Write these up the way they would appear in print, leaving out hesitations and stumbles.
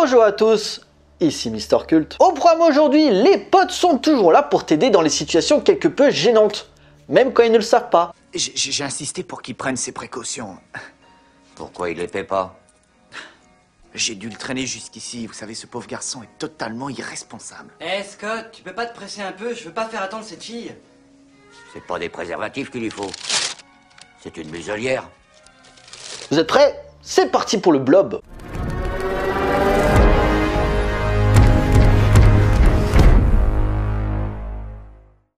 Bonjour à tous, ici Mister Cult. Au programme aujourd'hui, les potes sont toujours là pour t'aider dans les situations quelque peu gênantes, même quand ils ne le savent pas. J'ai insisté pour qu'il prenne ses précautions. Pourquoi il les fait pas? J'ai dû le traîner jusqu'ici. Vous savez, ce pauvre garçon est totalement irresponsable. Eh Scott, tu peux pas te presser un peu? Je veux pas faire attendre cette fille. C'est pas des préservatifs qu'il lui faut. C'est une muselière. Vous êtes prêts? C'est parti pour le blob.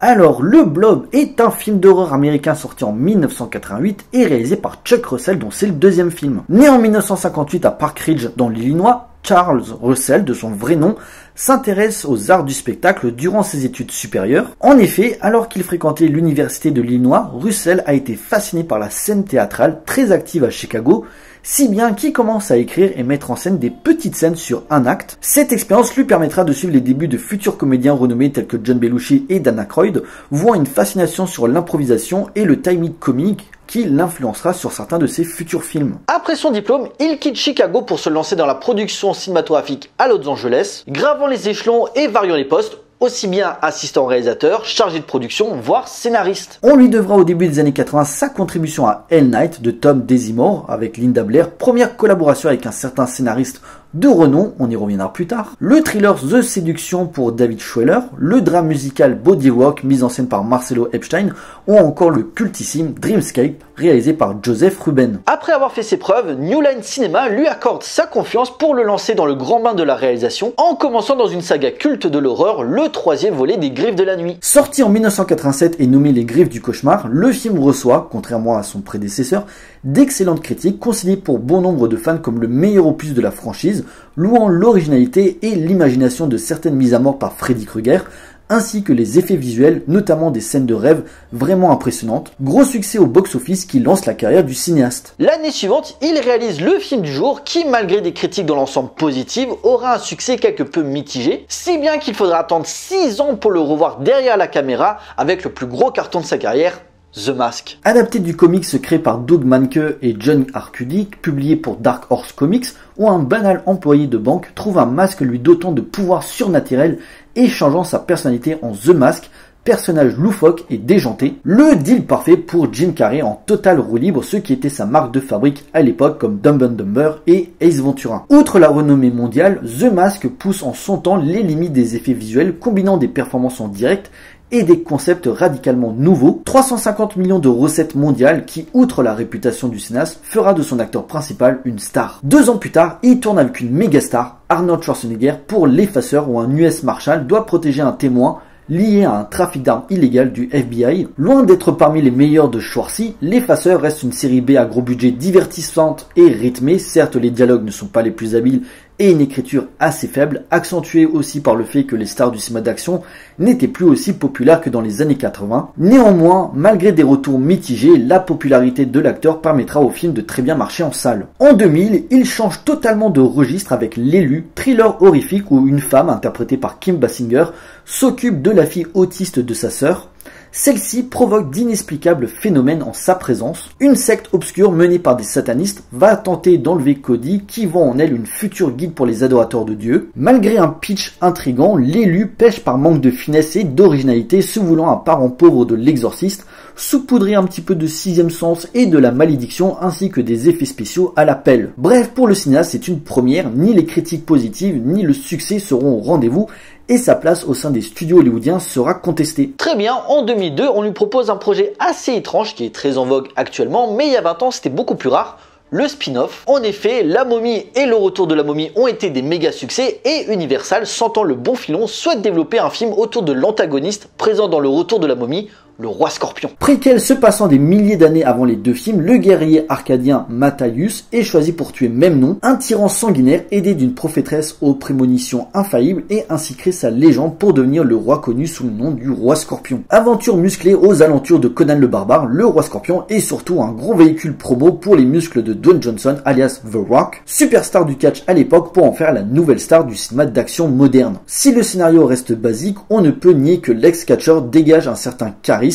Alors, Le Blob est un film d'horreur américain sorti en 1988 et réalisé par Chuck Russell, dont c'est le deuxième film. Né en 1958 à Park Ridge, dans l'Illinois, Charles Russell, de son vrai nom, s'intéresse aux arts du spectacle durant ses études supérieures. En effet, alors qu'il fréquentait l'université de l'Illinois, Russell a été fasciné par la scène théâtrale très active à Chicago, si bien qu'il commence à écrire et mettre en scène des petites scènes sur un acte. Cette expérience lui permettra de suivre les débuts de futurs comédiens renommés tels que John Belushi et Dan Aykroyd, vouant une fascination sur l'improvisation et le timing comique qui l'influencera sur certains de ses futurs films. Après son diplôme, il quitte Chicago pour se lancer dans la production cinématographique à Los Angeles, gravant les échelons et variant les postes, aussi bien assistant réalisateur, chargé de production, voire scénariste. On lui devra au début des années 80 sa contribution à Hell Night de Tom Desimore avec Linda Blair, première collaboration avec un certain scénariste de renom, on y reviendra plus tard. Le thriller The Séduction pour David Schweller, le drame musical Bodywork mis en scène par Marcelo Epstein ou encore le cultissime Dreamscape réalisé par Joseph Ruben. Après avoir fait ses preuves, New Line Cinema lui accorde sa confiance pour le lancer dans le grand bain de la réalisation en commençant dans une saga culte de l'horreur, le troisième volet des Griffes de la Nuit. Sorti en 1987 et nommé Les Griffes du Cauchemar, le film reçoit, contrairement à son prédécesseur, d'excellentes critiques, considéré pour bon nombre de fans comme le meilleur opus de la franchise, louant l'originalité et l'imagination de certaines mises à mort par Freddy Krueger, ainsi que les effets visuels, notamment des scènes de rêve vraiment impressionnantes. Gros succès au box-office qui lance la carrière du cinéaste. L'année suivante, il réalise le film du jour qui, malgré des critiques dans l'ensemble positives, aura un succès quelque peu mitigé, si bien qu'il faudra attendre 6 ans pour le revoir derrière la caméra avec le plus gros carton de sa carrière, The Mask. Adapté du comics créé par Doug Mahnke et John Arcudi, publié pour Dark Horse Comics, où un banal employé de banque trouve un masque lui dotant de pouvoirs surnaturels et changeant sa personnalité en The Mask, personnage loufoque et déjanté. Le deal parfait pour Jim Carrey en totale roue libre, ce qui était sa marque de fabrique à l'époque comme Dumb and Dumber et Ace Ventura. Outre la renommée mondiale, The Mask pousse en son temps les limites des effets visuels, combinant des performances en direct et des concepts radicalement nouveaux. 350 millions de recettes mondiales qui, outre la réputation du cinéaste, fera de son acteur principal une star. 2 ans plus tard, il tourne avec une méga star, Arnold Schwarzenegger, pour L'Effaceur, où un US Marshal doit protéger un témoin lié à un trafic d'armes illégal du FBI. Loin d'être parmi les meilleurs de Schwarzy, L'Effaceur reste une série B à gros budget divertissante et rythmée. Certes, les dialogues ne sont pas les plus habiles et une écriture assez faible, accentuée aussi par le fait que les stars du cinéma d'action n'étaient plus aussi populaires que dans les années 80. Néanmoins, malgré des retours mitigés, la popularité de l'acteur permettra au film de très bien marcher en salle. En 2000, il change totalement de registre avec L'Élu, thriller horrifique où une femme, interprétée par Kim Basinger, s'occupe de la fille autiste de sa sœur. Celle-ci provoque d'inexplicables phénomènes en sa présence. Une secte obscure menée par des satanistes va tenter d'enlever Cody qui voit en elle une future guide pour les adorateurs de Dieu. Malgré un pitch intrigant, L'Élu pêche par manque de finesse et d'originalité, se voulant un parent pauvre de l'exorciste, saupoudrer un petit peu de sixième sens et de la malédiction ainsi que des effets spéciaux à la pelle. Bref, pour le cinéaste, c'est une première, ni les critiques positives ni le succès seront au rendez-vous et sa place au sein des studios hollywoodiens sera contestée. Très bien, en 2002, on lui propose un projet assez étrange qui est très en vogue actuellement, mais il y a 20 ans c'était beaucoup plus rare, le spin-off. En effet, La Momie et Le Retour de la Momie ont été des méga succès et Universal, sentant le bon filon, souhaite développer un film autour de l'antagoniste présent dans Le Retour de la Momie, le roi scorpion. Préquel se passant des milliers d'années avant les deux films, le guerrier arcadien Matthaius est choisi pour tuer même nom, un tyran sanguinaire aidé d'une prophétresse aux prémonitions infaillibles et ainsi créer sa légende pour devenir le roi connu sous le nom du roi scorpion. Aventure musclée aux alentours de Conan le barbare, le roi scorpion est surtout un gros véhicule promo pour les muscles de Dwayne Johnson alias The Rock, superstar du catch à l'époque pour en faire la nouvelle star du cinéma d'action moderne. Si le scénario reste basique, on ne peut nier que l'ex-catcheur dégage un certain charisme,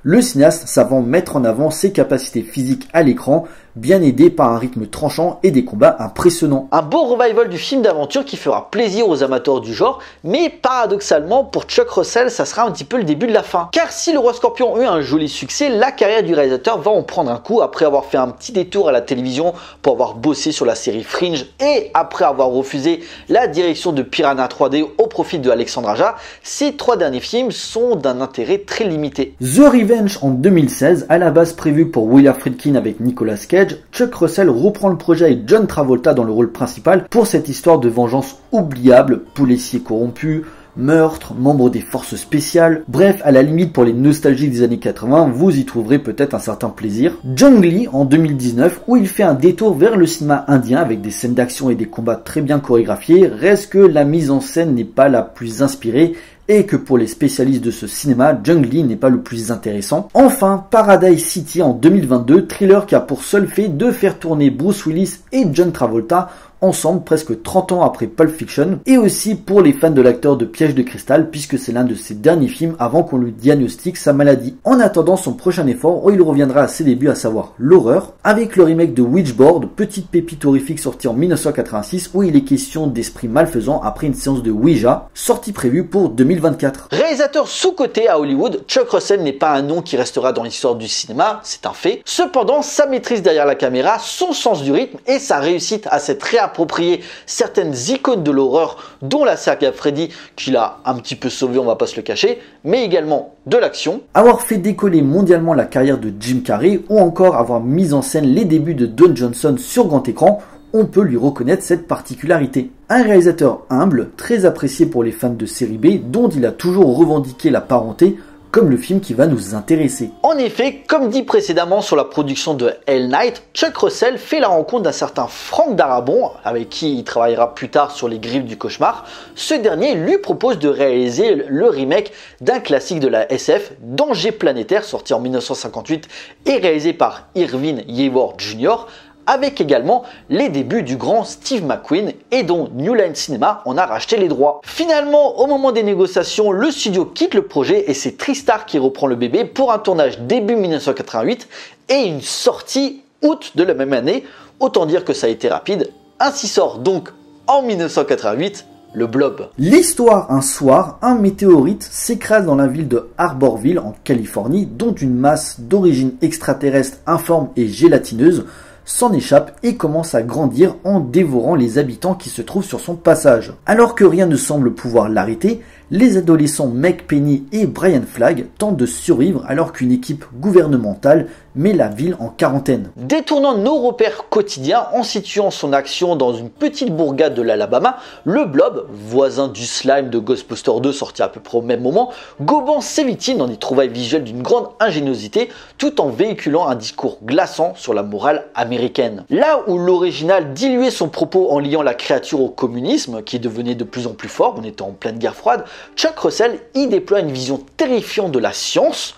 le cinéaste savant mettre en avant ses capacités physiques à l'écran, bien aidé par un rythme tranchant et des combats impressionnants. Un beau revival du film d'aventure qui fera plaisir aux amateurs du genre, mais paradoxalement pour Chuck Russell ça sera un petit peu le début de la fin. Car si Le Roi Scorpion a eu un joli succès, la carrière du réalisateur va en prendre un coup après avoir fait un petit détour à la télévision pour avoir bossé sur la série Fringe et après avoir refusé la direction de Piranha 3D au profit de Alexandre Aja. Ces 3 derniers films sont d'un intérêt très limité. The Revenge en 2016, à la base prévu pour William Friedkin avec Nicolas Cage, Chuck Russell reprend le projet avec John Travolta dans le rôle principal pour cette histoire de vengeance oubliable, policier corrompu, meurtre, membre des forces spéciales, bref, à la limite pour les nostalgiques des années 80, vous y trouverez peut-être un certain plaisir. Jung Lee en 2019, où il fait un détour vers le cinéma indien avec des scènes d'action et des combats très bien chorégraphiés, reste que la mise en scène n'est pas la plus inspirée, et que pour les spécialistes de ce cinéma, Jung Lee n'est pas le plus intéressant. Enfin, Paradise City en 2022, thriller qui a pour seul fait de faire tourner Bruce Willis et John Travolta ensemble presque 30 ans après Pulp Fiction, et aussi pour les fans de l'acteur de Piège de cristal puisque c'est l'un de ses derniers films avant qu'on lui diagnostique sa maladie. En attendant son prochain effort où il reviendra à ses débuts, à savoir l'horreur, avec le remake de Witchboard, petite pépite horrifique sortie en 1986 où il est question d'esprits malfaisants après une séance de Ouija, sortie prévue pour 2024. Réalisateur sous-coté à Hollywood, Chuck Russell n'est pas un nom qui restera dans l'histoire du cinéma, c'est un fait. Cependant, sa maîtrise derrière la caméra, son sens du rythme et sa réussite à cette approprier certaines icônes de l'horreur, dont la saga Freddy, qu'il a un petit peu sauvé, on va pas se le cacher, mais également de l'action. Avoir fait décoller mondialement la carrière de Jim Carrey, ou encore avoir mis en scène les débuts de Don Johnson sur grand écran, on peut lui reconnaître cette particularité. Un réalisateur humble, très apprécié pour les fans de série B, dont il a toujours revendiqué la parenté, comme le film qui va nous intéresser. En effet, comme dit précédemment sur la production de Hell Night, Chuck Russell fait la rencontre d'un certain Frank Darabont, avec qui il travaillera plus tard sur Les Griffes du Cauchemar. Ce dernier lui propose de réaliser le remake d'un classique de la SF, Danger Planétaire, sorti en 1958 et réalisé par Irvin Hayward Jr., avec également les débuts du grand Steve McQueen et dont New Line Cinema en a racheté les droits. Finalement, au moment des négociations, le studio quitte le projet et c'est TriStar qui reprend le bébé pour un tournage début 1988 et une sortie août de la même année. Autant dire que ça a été rapide. Ainsi sort donc en 1988 le Blob. L'histoire, un soir, un météorite s'écrase dans la ville de Arborville en Californie, dont une masse d'origine extraterrestre informe et gélatineuse s'en échappe et commence à grandir en dévorant les habitants qui se trouvent sur son passage. Alors que rien ne semble pouvoir l'arrêter, les adolescents Meg Penny et Brian Flagg tentent de survivre alors qu'une équipe gouvernementale met la ville en quarantaine. Détournant nos repères quotidiens en situant son action dans une petite bourgade de l'Alabama, le Blob, voisin du slime de Ghostbusters 2 sorti à peu près au même moment, gobant ses victimes dans des trouvailles visuelles d'une grande ingéniosité tout en véhiculant un discours glaçant sur la morale américaine. Là où l'original diluait son propos en liant la créature au communisme, qui devenait de plus en plus fort, on était en pleine guerre froide, Chuck Russell y déploie une vision terrifiante de la science,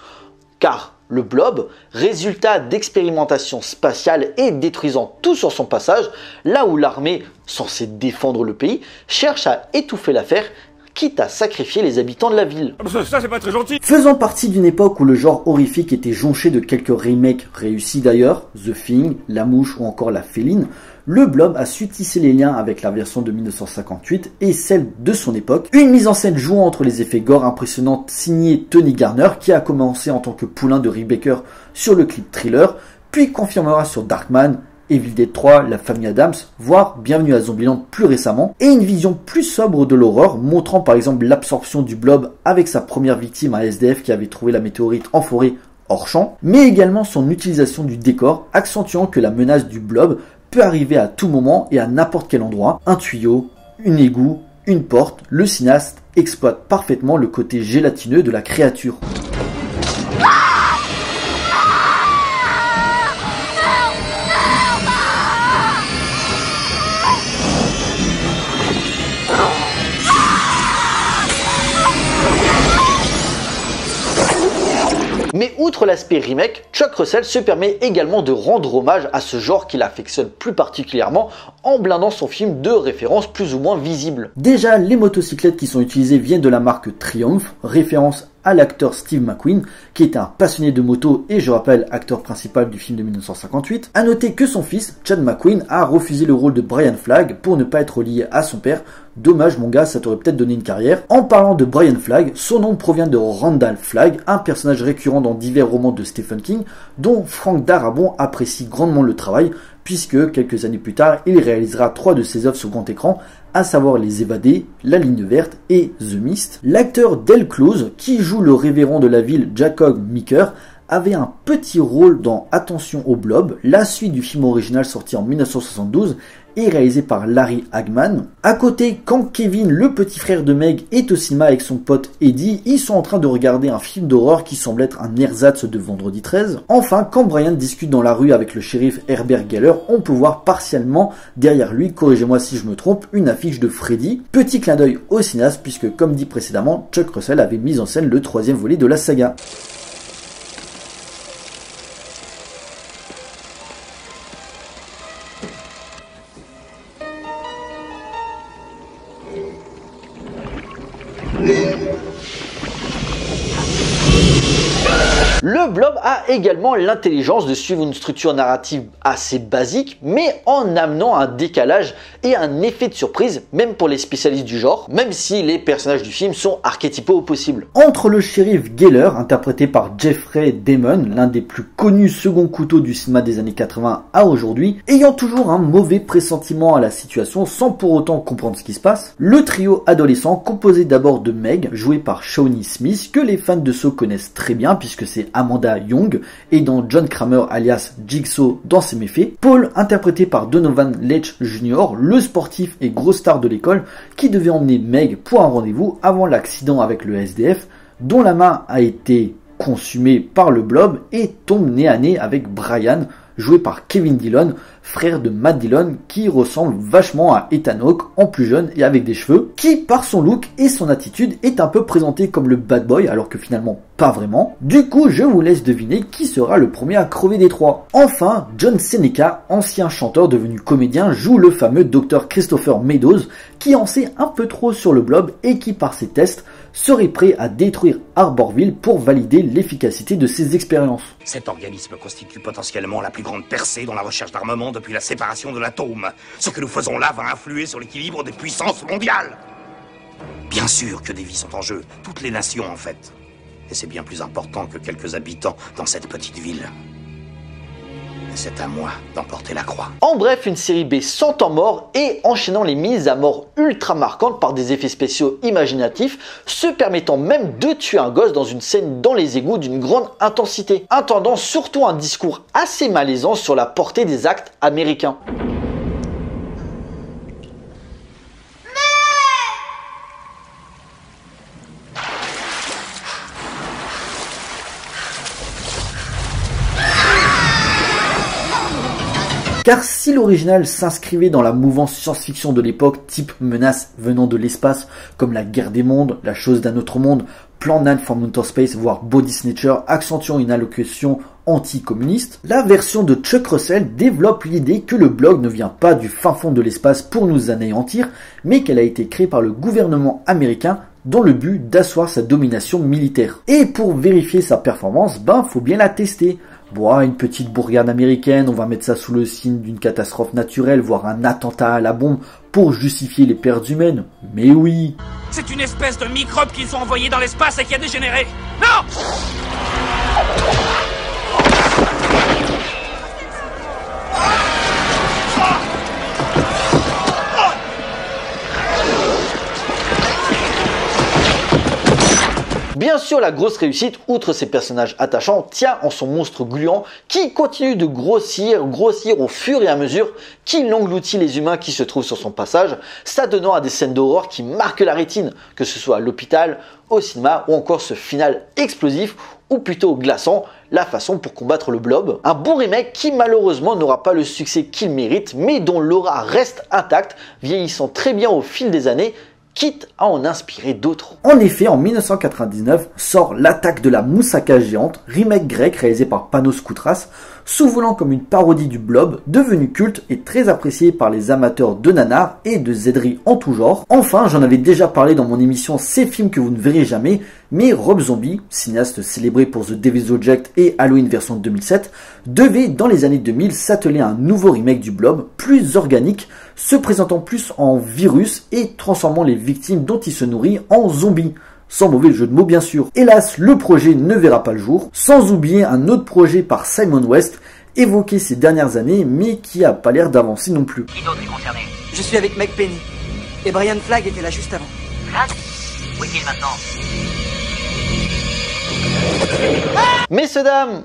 car le Blob, résultat d'expérimentation spatiale et détruisant tout sur son passage, là où l'armée, censée défendre le pays, cherche à étouffer l'affaire, quitte à sacrifier les habitants de la ville. Ça c'est pas très gentil. Faisant partie d'une époque où le genre horrifique était jonché de quelques remakes réussis d'ailleurs, The Thing, La Mouche ou encore La Féline, le Blob a su tisser les liens avec la version de 1958 et celle de son époque. Une mise en scène jouant entre les effets gore impressionnants signée Tony Garner, qui a commencé en tant que poulain de Rick Baker sur le clip Thriller, puis confirmera sur Darkman, Evil Dead 3, La Famille Adams, voire Bienvenue à Zombieland plus récemment, et une vision plus sobre de l'horreur, montrant par exemple l'absorption du Blob avec sa première victime, un SDF qui avait trouvé la météorite en forêt hors champ, mais également son utilisation du décor, accentuant que la menace du Blob peut arriver à tout moment et à n'importe quel endroit. Un tuyau, une égout, une porte, le cinéaste exploite parfaitement le côté gélatineux de la créature. Mais outre l'aspect remake, Chuck Russell se permet également de rendre hommage à ce genre qu'il affectionne plus particulièrement en blindant son film de références plus ou moins visibles. Déjà, les motocyclettes qui sont utilisées viennent de la marque Triumph, référence à l'acteur Steve McQueen, qui était un passionné de moto et je rappelle acteur principal du film de 1958. À noter que son fils, Chad McQueen, a refusé le rôle de Brian Flagg pour ne pas être lié à son père. Dommage mon gars, ça t'aurait peut-être donné une carrière. En parlant de Brian Flagg, son nom provient de Randall Flagg, un personnage récurrent dans divers romans de Stephen King, dont Frank Darabont apprécie grandement le travail, puisque quelques années plus tard, il réalisera 3 de ses œuvres sur grand écran, à savoir Les Évadés, La Ligne Verte et The Mist. L'acteur Del Close, qui joue le révérend de la ville Jacob Meeker, avait un petit rôle dans Attention au Blob, la suite du film original sorti en 1972 et réalisé par Larry Hagman. À côté, quand Kevin, le petit frère de Meg, est au cinéma avec son pote Eddie, ils sont en train de regarder un film d'horreur qui semble être un ersatz de Vendredi 13. Enfin, quand Brian discute dans la rue avec le shérif Herbert Geller, on peut voir partiellement derrière lui, corrigez-moi si je me trompe, une affiche de Freddy. Petit clin d'œil au cinéaste puisque, comme dit précédemment, Chuck Russell avait mis en scène le 3e volet de la saga. Le Blob a également l'intelligence de suivre une structure narrative assez basique, mais en amenant un décalage et un effet de surprise, même pour les spécialistes du genre, même si les personnages du film sont archétypaux au possible. Entre le shérif Geller, interprété par Jeffrey Damon, l'un des plus connus seconds couteaux du cinéma des années 80 à aujourd'hui, ayant toujours un mauvais pressentiment à la situation sans pour autant comprendre ce qui se passe, le trio adolescent composé d'abord de Meg, joué par Shawnee Smith, que les fans de Saw connaissent très bien puisque c'est Amanda Young et dans John Kramer alias Jigsaw dans ses méfaits, Paul interprété par Donovan Leitch Jr., le sportif et gros star de l'école qui devait emmener Meg pour un rendez-vous avant l'accident avec le SDF dont la main a été consumée par le Blob et tombe nez à nez avec Brian, joué par Kevin Dillon, frère de Matt Dillon, qui ressemble vachement à Ethan Hawke en plus jeune et avec des cheveux, qui par son look et son attitude est un peu présenté comme le bad boy alors que finalement pas vraiment. Du coup, je vous laisse deviner qui sera le premier à crever des trois. Enfin, John Seneca, ancien chanteur devenu comédien, joue le fameux Dr Christopher Meadows, qui en sait un peu trop sur le Blob et qui par ses tests serait prêt à détruire Arborville pour valider l'efficacité de ses expériences. Cet organisme constitue potentiellement la plus grande percée dans la recherche d'armement depuis la séparation de l'atome. Ce que nous faisons là va influer sur l'équilibre des puissances mondiales. Bien sûr que des vies sont en jeu, toutes les nations en fait. Et c'est bien plus important que quelques habitants dans cette petite ville. C'est à moi d'emporter la croix. En bref, une série B sans temps mort et enchaînant les mises à mort ultra marquantes par des effets spéciaux imaginatifs, se permettant même de tuer un gosse dans une scène dans les égouts d'une grande intensité, intendant surtout un discours assez malaisant sur la portée des actes américains. Car si l'original s'inscrivait dans la mouvance science-fiction de l'époque, type menace venant de l'espace, comme la guerre des mondes, la chose d'un autre monde, Plan 9 from Outer Space, voire Body Snatcher, accentuant une allocution anti-communiste, la version de Chuck Russell développe l'idée que le Blob ne vient pas du fin fond de l'espace pour nous anéantir, mais qu'elle a été créée par le gouvernement américain dans le but d'asseoir sa domination militaire. Et pour vérifier sa performance, faut bien la tester. Bon, une petite bourgade américaine, on va mettre ça sous le signe d'une catastrophe naturelle, voire un attentat à la bombe pour justifier les pertes humaines. Mais oui. C'est une espèce de microbe qu'ils ont envoyé dans l'espace et qui a dégénéré. Non! Bien sûr, la grosse réussite, outre ses personnages attachants, tient en son monstre gluant qui continue de grossir au fur et à mesure qu'il engloutit les humains qui se trouvent sur son passage, s'adonnant à des scènes d'horreur qui marquent la rétine, que ce soit à l'hôpital, au cinéma ou encore ce final explosif ou plutôt glaçant, la façon pour combattre le Blob. Un bon remake qui malheureusement n'aura pas le succès qu'il mérite, mais dont l'aura reste intacte, vieillissant très bien au fil des années, quitte à en inspirer d'autres. En effet, en 1999, sort L'attaque de la moussaka géante, remake grec réalisé par Panos Koutras, sous-volant comme une parodie du Blob, devenu culte et très apprécié par les amateurs de nanars et de zèderies en tout genre. Enfin, j'en avais déjà parlé dans mon émission Ces films que vous ne verrez jamais, Mais Rob Zombie, cinéaste célébré pour The Devil's Reject et Halloween version 2007, devait dans les années 2000 s'atteler à un nouveau remake du Blob, plus organique, se présentant plus en virus et transformant les victimes dont il se nourrit en zombies. Sans mauvais jeu de mots bien sûr. Hélas, le projet ne verra pas le jour, sans oublier un autre projet par Simon West, évoqué ces dernières années, mais qui a pas l'air d'avancer non plus. Qui d'autre est concerné? Je suis avec Meg Penny. Et Brian Flagg était là juste avant. Flagg? Où est-il maintenant? Messieurs, dames,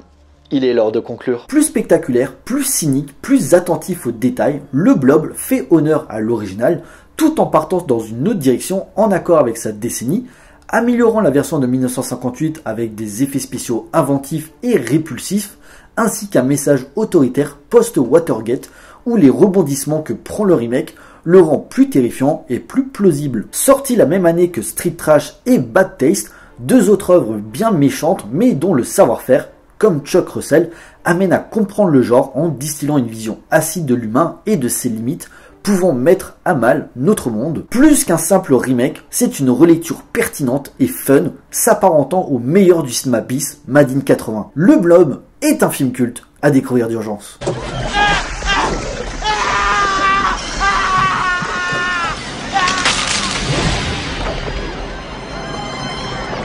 il est l'heure de conclure. Plus spectaculaire, plus cynique, plus attentif aux détails, le Blob fait honneur à l'original, tout en partant dans une autre direction en accord avec sa décennie, améliorant la version de 1958 avec des effets spéciaux inventifs et répulsifs, ainsi qu'un message autoritaire post-Watergate où les rebondissements que prend le remake le rend plus terrifiant et plus plausible. Sorti la même année que Street Trash et Bad Taste, deux autres œuvres bien méchantes mais dont le savoir-faire, comme Chuck Russell, amène à comprendre le genre en distillant une vision acide de l'humain et de ses limites, pouvant mettre à mal notre monde. Plus qu'un simple remake, c'est une relecture pertinente et fun, s'apparentant au meilleur du cinéma bis Made in 80. Le Blob est un film culte à découvrir d'urgence.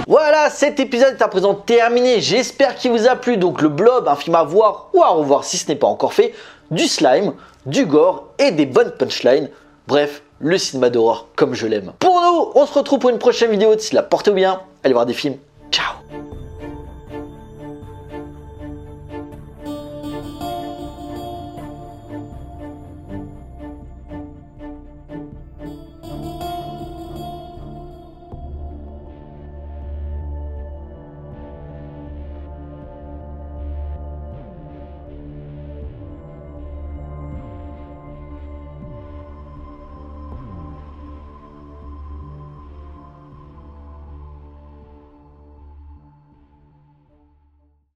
Voilà, cet épisode est à présent terminé. J'espère qu'il vous a plu. Donc le Blob, un film à voir ou à revoir si ce n'est pas encore fait. Du slime, du gore et des bonnes punchlines. Bref, le cinéma d'horreur comme je l'aime. Pour nous, on se retrouve pour une prochaine vidéo. D'ici là, portez-vous bien. Allez voir des films. Ciao.